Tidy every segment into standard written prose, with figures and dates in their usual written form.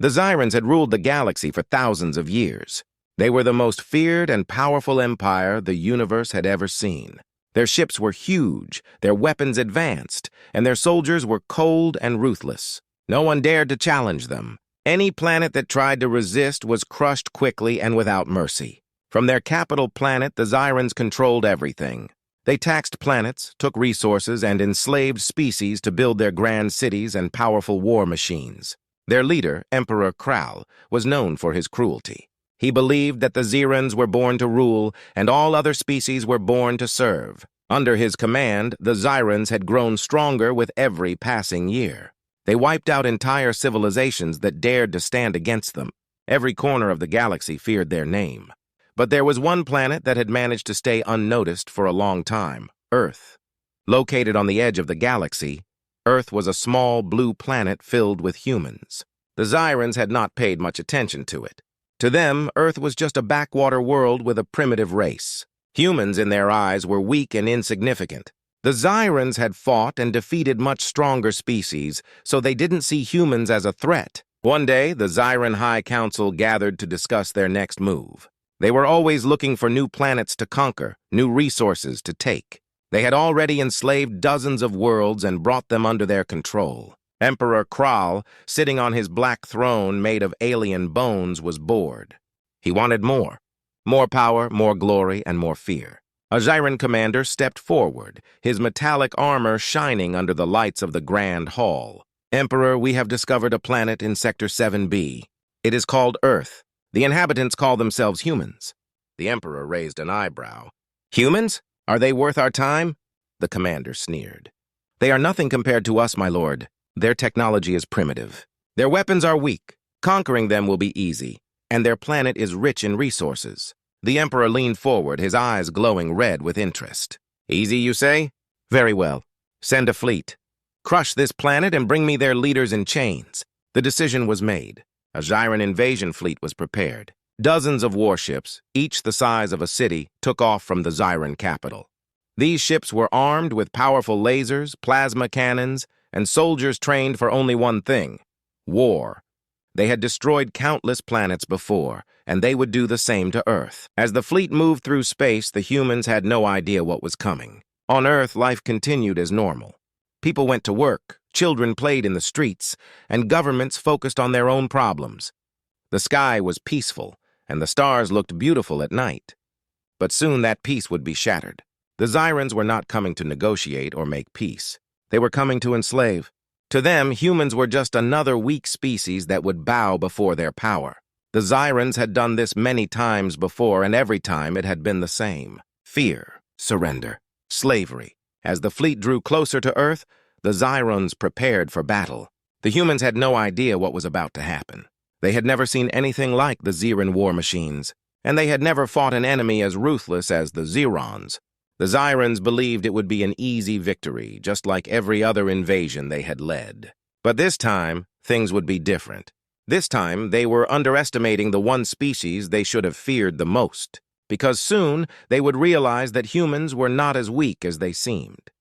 The Zyrans had ruled the galaxy for thousands of years. They were the most feared and powerful empire the universe had ever seen. Their ships were huge, their weapons advanced, and their soldiers were cold and ruthless. No one dared to challenge them. Any planet that tried to resist was crushed quickly and without mercy. From their capital planet, the Zyrans controlled everything. They taxed planets, took resources, and enslaved species to build their grand cities and powerful war machines. Their leader, Emperor Kral, was known for his cruelty. He believed that the Zyrans were born to rule, and all other species were born to serve. Under his command, the Zyrans had grown stronger with every passing year. They wiped out entire civilizations that dared to stand against them. Every corner of the galaxy feared their name. But there was one planet that had managed to stay unnoticed for a long time, Earth. Located on the edge of the galaxy, Earth was a small blue planet filled with humans. The Zyrans had not paid much attention to it. To them, Earth was just a backwater world with a primitive race. Humans, in their eyes, were weak and insignificant. The Zyrans had fought and defeated much stronger species, so they didn't see humans as a threat. One day, the Zyran High Council gathered to discuss their next move. They were always looking for new planets to conquer, new resources to take. They had already enslaved dozens of worlds and brought them under their control. Emperor Kral, sitting on his black throne made of alien bones, was bored. He wanted more. More power, more glory, and more fear. A Zyran commander stepped forward, his metallic armor shining under the lights of the Grand Hall. "Emperor, we have discovered a planet in Sector 7B. It is called Earth. The inhabitants call themselves humans." The Emperor raised an eyebrow. "Humans? Are they worth our time?" The commander sneered. "They are nothing compared to us, my lord. Their technology is primitive. Their weapons are weak. Conquering them will be easy, and their planet is rich in resources." The Emperor leaned forward, his eyes glowing red with interest. "Easy, you say? Very well. Send a fleet. Crush this planet and bring me their leaders in chains." The decision was made. A Zyran invasion fleet was prepared. Dozens of warships, each the size of a city, took off from the Zyran capital. These ships were armed with powerful lasers, plasma cannons, and soldiers trained for only one thing: war. They had destroyed countless planets before, and they would do the same to Earth. As the fleet moved through space, the humans had no idea what was coming. On Earth, life continued as normal. People went to work, children played in the streets, and governments focused on their own problems. The sky was peaceful, and the stars looked beautiful at night. But soon that peace would be shattered. The Zyrans were not coming to negotiate or make peace. They were coming to enslave. To them, humans were just another weak species that would bow before their power. The Zyrans had done this many times before, and every time it had been the same. Fear, surrender, slavery. As the fleet drew closer to Earth, the Zyrans prepared for battle. The humans had no idea what was about to happen. They had never seen anything like the Zyran war machines, and they had never fought an enemy as ruthless as the Zyrons. The Zyrans believed it would be an easy victory, just like every other invasion they had led. But this time, things would be different. This time, they were underestimating the one species they should have feared the most, because soon they would realize that humans were not as weak as they seemed.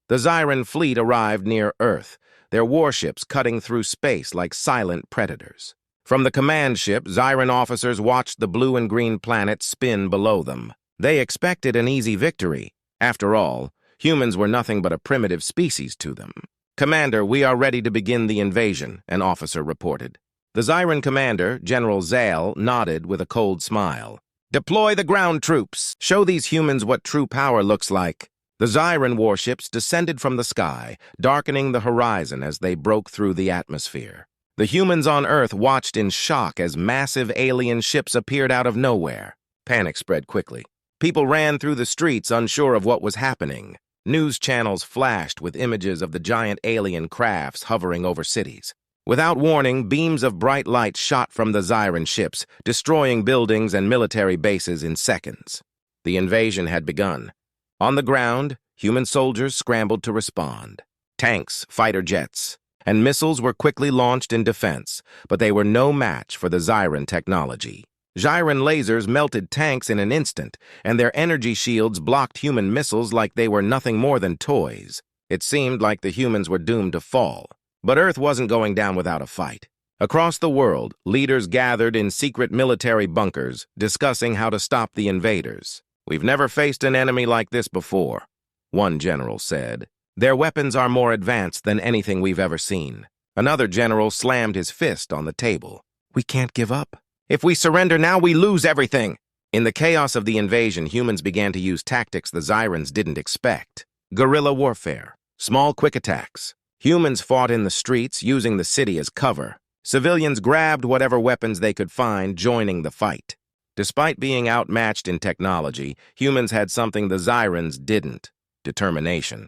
The Zyran fleet arrived near Earth, their warships cutting through space like silent predators. From the command ship, Zyran officers watched the blue and green planet spin below them. They expected an easy victory. After all, humans were nothing but a primitive species to them. "Commander, we are ready to begin the invasion," an officer reported. The Zyran commander, General Zale, nodded with a cold smile. "Deploy the ground troops. Show these humans what true power looks like." The Zyran warships descended from the sky, darkening the horizon as they broke through the atmosphere. The humans on Earth watched in shock as massive alien ships appeared out of nowhere. Panic spread quickly. People ran through the streets unsure of what was happening. News channels flashed with images of the giant alien crafts hovering over cities. Without warning, beams of bright light shot from the Zyran ships, destroying buildings and military bases in seconds. The invasion had begun. On the ground, human soldiers scrambled to respond. Tanks, fighter jets, and missiles were quickly launched in defense, but they were no match for the Zyran technology. Zyran lasers melted tanks in an instant, and their energy shields blocked human missiles like they were nothing more than toys. It seemed like the humans were doomed to fall. But Earth wasn't going down without a fight. Across the world, leaders gathered in secret military bunkers, discussing how to stop the invaders. "We've never faced an enemy like this before," one general said. "Their weapons are more advanced than anything we've ever seen." Another general slammed his fist on the table. "We can't give up. If we surrender now, we lose everything." In the chaos of the invasion, humans began to use tactics the Xyrans didn't expect. Guerrilla warfare, small quick attacks. Humans fought in the streets, using the city as cover. Civilians grabbed whatever weapons they could find, joining the fight. Despite being outmatched in technology, humans had something the Xyrans didn't: determination.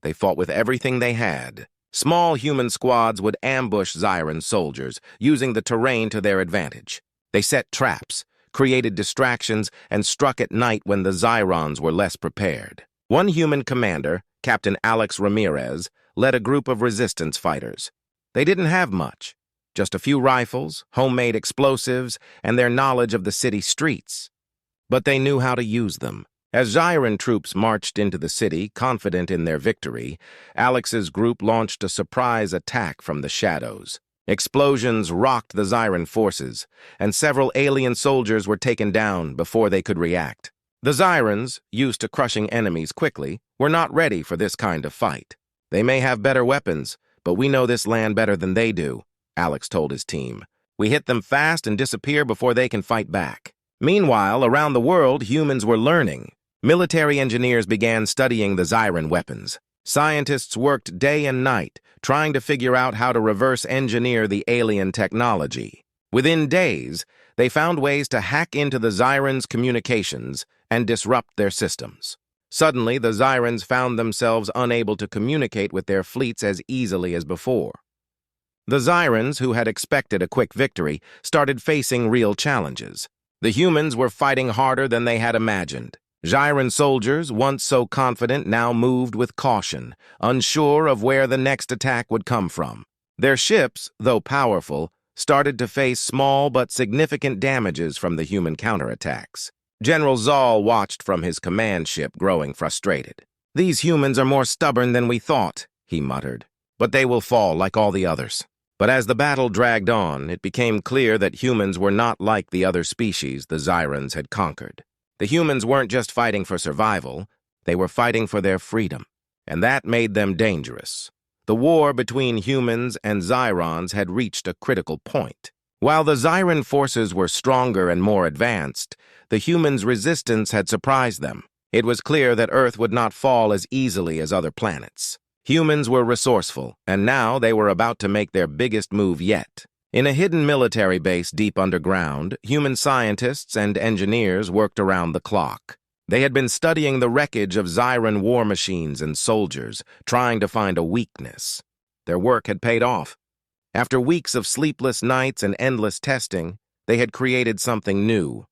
They fought with everything they had. Small human squads would ambush Xyran soldiers, using the terrain to their advantage. They set traps, created distractions, and struck at night when the Xyrans were less prepared. One human commander, Captain Alex Ramirez, led a group of resistance fighters. They didn't have much, just a few rifles, homemade explosives, and their knowledge of the city streets. But they knew how to use them. As Xyran troops marched into the city, confident in their victory, Alex's group launched a surprise attack from the shadows. Explosions rocked the Xyran forces, and several alien soldiers were taken down before they could react. The Xyrans, used to crushing enemies quickly, were not ready for this kind of fight. "They may have better weapons, but we know this land better than they do," Alex told his team. "We hit them fast and disappear before they can fight back." Meanwhile, around the world, humans were learning. Military engineers began studying the Xyran weapons. Scientists worked day and night, trying to figure out how to reverse engineer the alien technology. Within days, they found ways to hack into the Xyrans' communications and disrupt their systems. Suddenly, the Xyrans found themselves unable to communicate with their fleets as easily as before. The Xyrans, who had expected a quick victory, started facing real challenges. The humans were fighting harder than they had imagined. Xyran soldiers, once so confident, now moved with caution, unsure of where the next attack would come from. Their ships, though powerful, started to face small but significant damages from the human counterattacks. General Zal watched from his command ship, growing frustrated. "These humans are more stubborn than we thought," he muttered. "But they will fall like all the others." But as the battle dragged on, it became clear that humans were not like the other species the Xyrans had conquered. The humans weren't just fighting for survival, they were fighting for their freedom, and that made them dangerous. The war between humans and Xyrans had reached a critical point. While the Xyran forces were stronger and more advanced, the humans' resistance had surprised them. It was clear that Earth would not fall as easily as other planets. Humans were resourceful, and now they were about to make their biggest move yet. In a hidden military base deep underground, human scientists and engineers worked around the clock. They had been studying the wreckage of Xyran war machines and soldiers, trying to find a weakness. Their work had paid off. After weeks of sleepless nights and endless testing, they had created something new,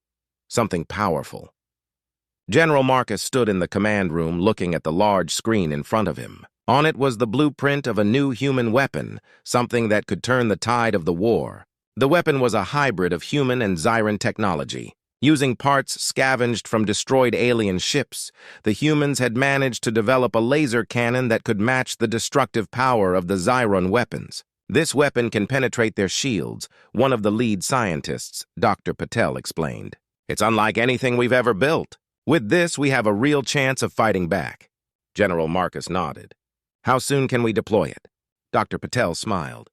something powerful. General Marcus stood in the command room looking at the large screen in front of him. On it was the blueprint of a new human weapon, something that could turn the tide of the war. The weapon was a hybrid of human and Xyran technology. Using parts scavenged from destroyed alien ships, the humans had managed to develop a laser cannon that could match the destructive power of the Xyran weapons. "This weapon can penetrate their shields," one of the lead scientists, Dr. Patel, explained. "It's unlike anything we've ever built. With this, we have a real chance of fighting back." General Marcus nodded. "How soon can we deploy it?" Dr. Patel smiled.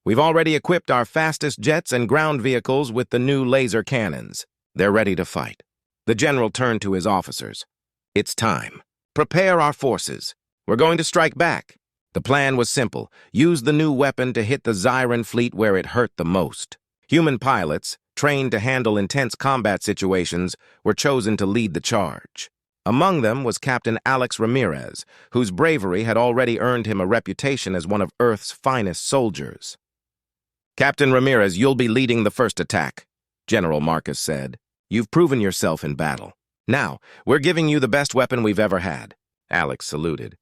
"We've already equipped our fastest jets and ground vehicles with the new laser cannons. They're ready to fight." The general turned to his officers. "It's time. Prepare our forces. We're going to strike back." The plan was simple: use the new weapon to hit the Xyran fleet where it hurt the most. Human pilots, trained to handle intense combat situations, were chosen to lead the charge. Among them was Captain Alex Ramirez, whose bravery had already earned him a reputation as one of Earth's finest soldiers. "Captain Ramirez, you'll be leading the first attack," General Marcus said. "You've proven yourself in battle. Now, we're giving you the best weapon we've ever had." Alex saluted.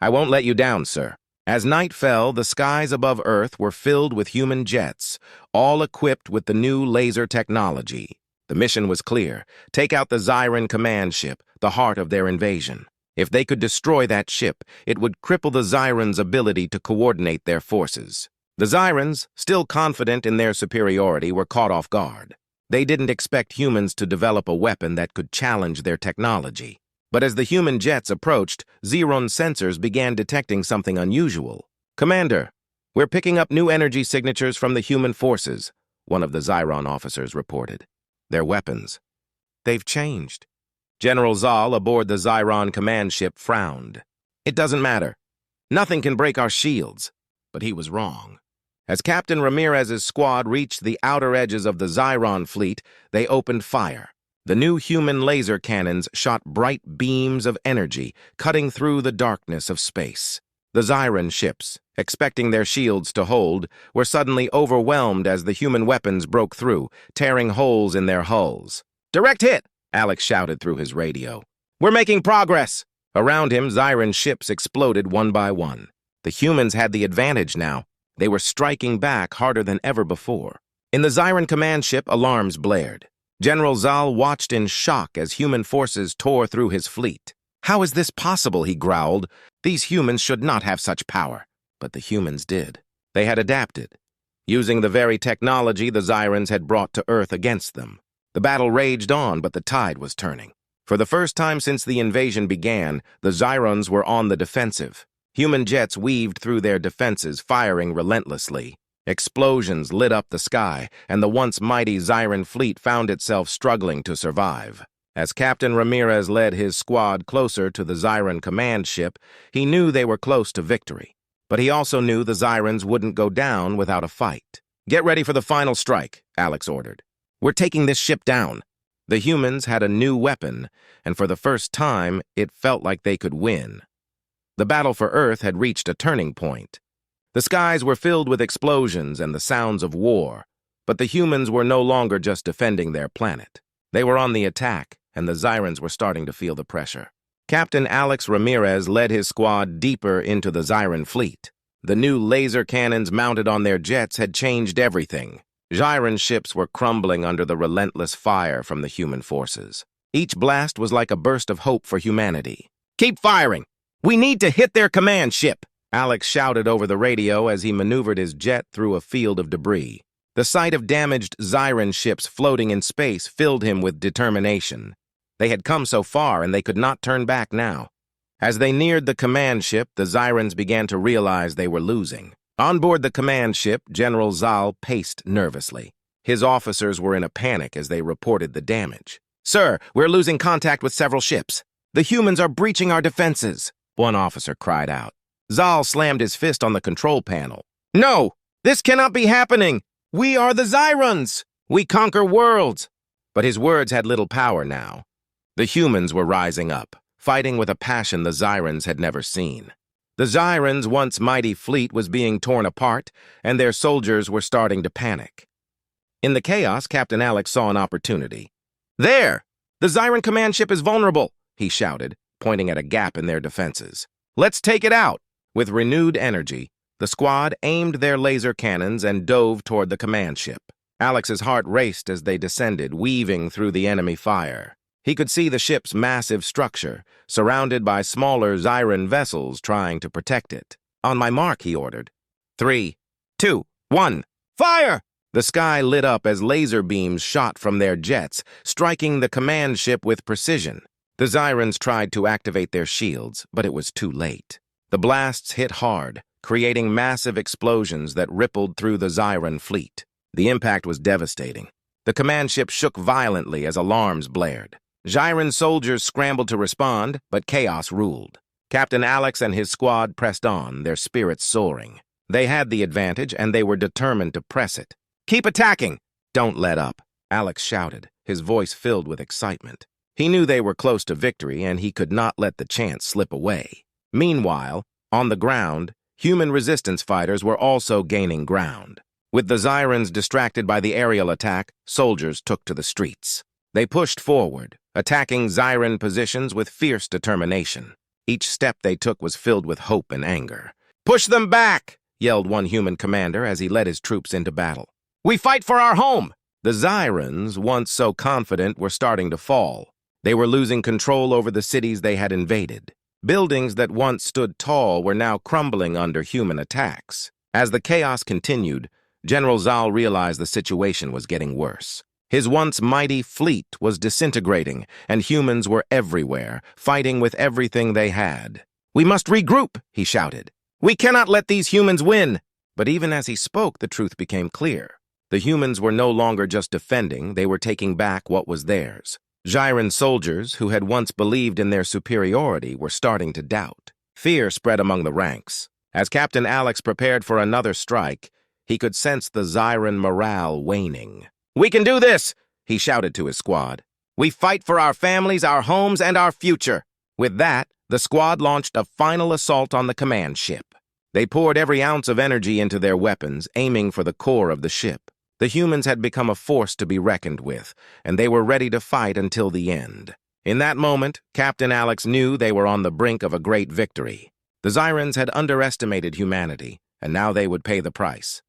"I won't let you down, sir." As night fell, the skies above Earth were filled with human jets, all equipped with the new laser technology. The mission was clear: take out the Xyran command ship, the heart of their invasion. If they could destroy that ship, it would cripple the Xyrans' ability to coordinate their forces. The Xyrans, still confident in their superiority, were caught off guard. They didn't expect humans to develop a weapon that could challenge their technology. But as the human jets approached, Xeron sensors began detecting something unusual. "Commander, we're picking up new energy signatures from the human forces," one of the Xyron officers reported. "Their weapons. They've changed." General Zal aboard the Xyron command ship frowned. "It doesn't matter. Nothing can break our shields." But he was wrong. As Captain Ramirez's squad reached the outer edges of the Xyron fleet, they opened fire. The new human laser cannons shot bright beams of energy, cutting through the darkness of space. The Xyron ships, expecting their shields to hold, were suddenly overwhelmed as the human weapons broke through, tearing holes in their hulls. "Direct hit!" Alex shouted through his radio. "We're making progress!" Around him, Xyron ships exploded one by one. The humans had the advantage now. They were striking back harder than ever before. In the Xyron command ship, alarms blared. General Zal watched in shock as human forces tore through his fleet. "How is this possible?" he growled. "These humans should not have such power." But the humans did. They had adapted, using the very technology the Xyrans had brought to Earth against them. The battle raged on, but the tide was turning. For the first time since the invasion began, the Xyrans were on the defensive. Human jets weaved through their defenses, firing relentlessly. Explosions lit up the sky, and the once mighty Xyron fleet found itself struggling to survive. As Captain Ramirez led his squad closer to the Xyron command ship, he knew they were close to victory. But he also knew the Xyrans wouldn't go down without a fight. "Get ready for the final strike," Alex ordered. "We're taking this ship down." The humans had a new weapon, and for the first time, it felt like they could win. The battle for Earth had reached a turning point. The skies were filled with explosions and the sounds of war, but the humans were no longer just defending their planet. They were on the attack, and the Xyrans were starting to feel the pressure. Captain Alex Ramirez led his squad deeper into the Xyron fleet. The new laser cannons mounted on their jets had changed everything. Xyron ships were crumbling under the relentless fire from the human forces. Each blast was like a burst of hope for humanity. "Keep firing! We need to hit their command ship!" Alex shouted over the radio as he maneuvered his jet through a field of debris. The sight of damaged Xyron ships floating in space filled him with determination. They had come so far, and they could not turn back now. As they neared the command ship, the Xyrans began to realize they were losing. On board the command ship, General Zal paced nervously. His officers were in a panic as they reported the damage. "Sir, we're losing contact with several ships. The humans are breaching our defenses," one officer cried out. Zal slammed his fist on the control panel. "No! This cannot be happening! We are the Xyrans! We conquer worlds!" But his words had little power now. The humans were rising up, fighting with a passion the Xyrans had never seen. The Xyrans' once mighty fleet was being torn apart, and their soldiers were starting to panic. In the chaos, Captain Alex saw an opportunity. "There! The Xyron command ship is vulnerable," he shouted, pointing at a gap in their defenses. "Let's take it out!" With renewed energy, the squad aimed their laser cannons and dove toward the command ship. Alex's heart raced as they descended, weaving through the enemy fire. He could see the ship's massive structure, surrounded by smaller Xyron vessels trying to protect it. "On my mark," he ordered. 3, 2, 1, fire! The sky lit up as laser beams shot from their jets, striking the command ship with precision. The Xyrans tried to activate their shields, but it was too late. The blasts hit hard, creating massive explosions that rippled through the Xyron fleet. The impact was devastating. The command ship shook violently as alarms blared. Xyron soldiers scrambled to respond, but chaos ruled. Captain Alex and his squad pressed on, their spirits soaring. They had the advantage, and they were determined to press it. "Keep attacking! Don't let up," Alex shouted, his voice filled with excitement. He knew they were close to victory, and he could not let the chance slip away. Meanwhile, on the ground, human resistance fighters were also gaining ground. With the Xyrans distracted by the aerial attack, soldiers took to the streets. They pushed forward, attacking Xyron positions with fierce determination. Each step they took was filled with hope and anger. "Push them back!" yelled one human commander as he led his troops into battle. "We fight for our home!" The Xyrans, once so confident, were starting to fall. They were losing control over the cities they had invaded. Buildings that once stood tall were now crumbling under human attacks. As the chaos continued, General Zal realized the situation was getting worse. His once mighty fleet was disintegrating, and humans were everywhere, fighting with everything they had. "We must regroup," he shouted. "We cannot let these humans win." But even as he spoke, the truth became clear. The humans were no longer just defending, they were taking back what was theirs. Zyran soldiers, who had once believed in their superiority, were starting to doubt. Fear spread among the ranks. As Captain Alex prepared for another strike, he could sense the Zyran morale waning. "We can do this!" he shouted to his squad. "We fight for our families, our homes, and our future." With that, the squad launched a final assault on the command ship. They poured every ounce of energy into their weapons, aiming for the core of the ship. The humans had become a force to be reckoned with, and they were ready to fight until the end. In that moment, Captain Alex knew they were on the brink of a great victory. The Zyrans had underestimated humanity, and now they would pay the price.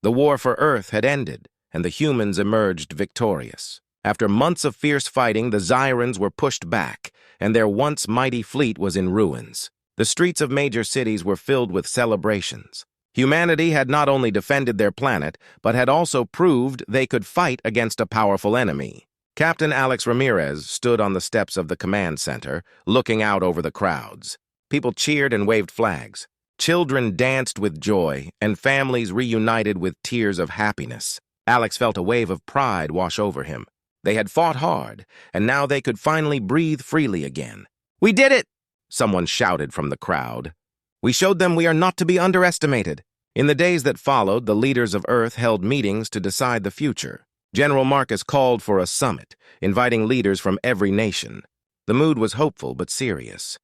The war for Earth had ended, and the humans emerged victorious. After months of fierce fighting, the Zyrans were pushed back, and their once mighty fleet was in ruins. The streets of major cities were filled with celebrations. Humanity had not only defended their planet, but had also proved they could fight against a powerful enemy. Captain Alex Ramirez stood on the steps of the command center, looking out over the crowds. People cheered and waved flags. Children danced with joy, and families reunited with tears of happiness. Alex felt a wave of pride wash over him. They had fought hard, and now they could finally breathe freely again. "We did it!" someone shouted from the crowd. "We showed them we are not to be underestimated." In the days that followed, the leaders of Earth held meetings to decide the future. General Marcus called for a summit, inviting leaders from every nation. The mood was hopeful but serious.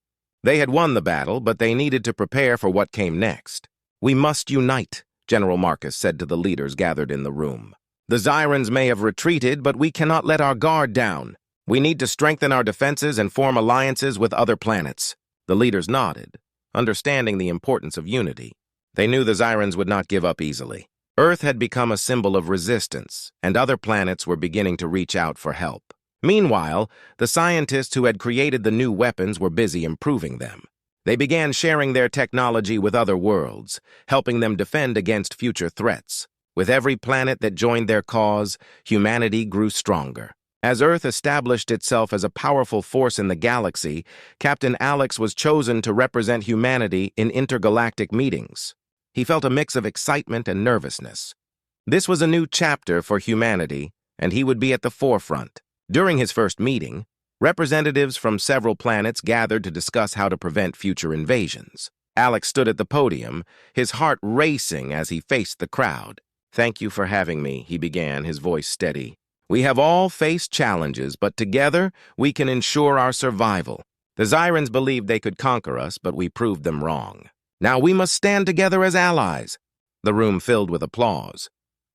They had won the battle, but they needed to prepare for what came next. "We must unite," General Marcus said to the leaders gathered in the room. "The Zyrans may have retreated, but we cannot let our guard down. We need to strengthen our defenses and form alliances with other planets." The leaders nodded, understanding the importance of unity. They knew the Zyrans would not give up easily. Earth had become a symbol of resistance, and other planets were beginning to reach out for help. Meanwhile, the scientists who had created the new weapons were busy improving them. They began sharing their technology with other worlds, helping them defend against future threats. With every planet that joined their cause, humanity grew stronger. As Earth established itself as a powerful force in the galaxy, Captain Alex was chosen to represent humanity in intergalactic meetings. He felt a mix of excitement and nervousness. This was a new chapter for humanity, and he would be at the forefront. During his first meeting, representatives from several planets gathered to discuss how to prevent future invasions. Alex stood at the podium, his heart racing as he faced the crowd. "Thank you for having me," he began, his voice steady. "We have all faced challenges, but together we can ensure our survival. The Zyrans believed they could conquer us, but we proved them wrong. Now we must stand together as allies." The room filled with applause.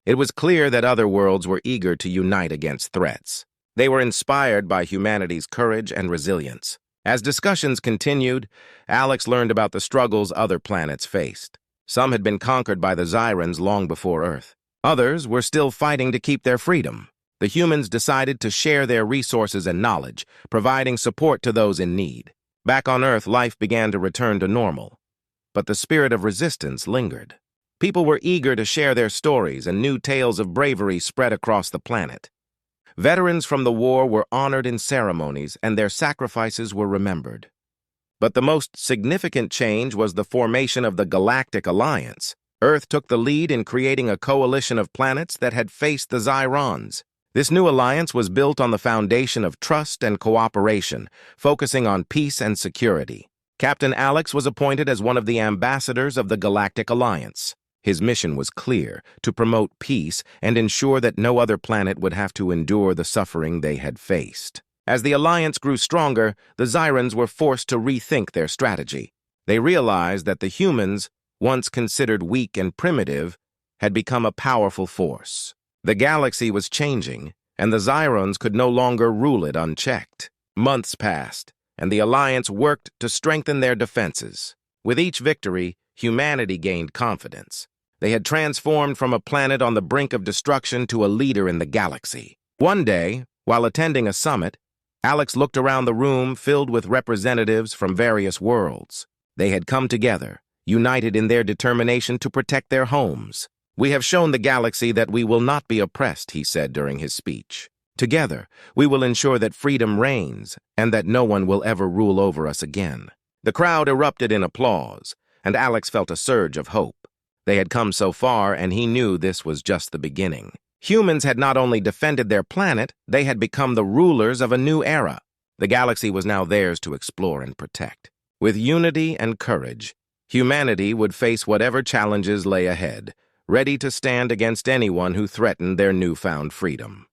It was clear that other worlds were eager to unite against threats. They were inspired by humanity's courage and resilience. As discussions continued, Alex learned about the struggles other planets faced. Some had been conquered by the Zyrans long before Earth. Others were still fighting to keep their freedom. The humans decided to share their resources and knowledge, providing support to those in need. Back on Earth, life began to return to normal. But the spirit of resistance lingered. People were eager to share their stories, and new tales of bravery spread across the planet. Veterans from the war were honored in ceremonies, and their sacrifices were remembered. But the most significant change was the formation of the Galactic Alliance. Earth took the lead in creating a coalition of planets that had faced the Zyrans. This new alliance was built on the foundation of trust and cooperation, focusing on peace and security. Captain Alex was appointed as one of the ambassadors of the Galactic Alliance. His mission was clear: to promote peace and ensure that no other planet would have to endure the suffering they had faced. As the alliance grew stronger, the Zyrans were forced to rethink their strategy. They realized that the humans, once considered weak and primitive, had become a powerful force. The galaxy was changing, and the Zyrans could no longer rule it unchecked. Months passed, and the Alliance worked to strengthen their defenses. With each victory, humanity gained confidence. They had transformed from a planet on the brink of destruction to a leader in the galaxy. One day, while attending a summit, Alex looked around the room filled with representatives from various worlds. They had come together, united in their determination to protect their homes. "We have shown the galaxy that we will not be oppressed," he said during his speech. "Together, we will ensure that freedom reigns and that no one will ever rule over us again." The crowd erupted in applause, and Alex felt a surge of hope. They had come so far, and he knew this was just the beginning. Humans had not only defended their planet, they had become the rulers of a new era. The galaxy was now theirs to explore and protect. With unity and courage, humanity would face whatever challenges lay ahead, ready to stand against anyone who threatened their newfound freedom.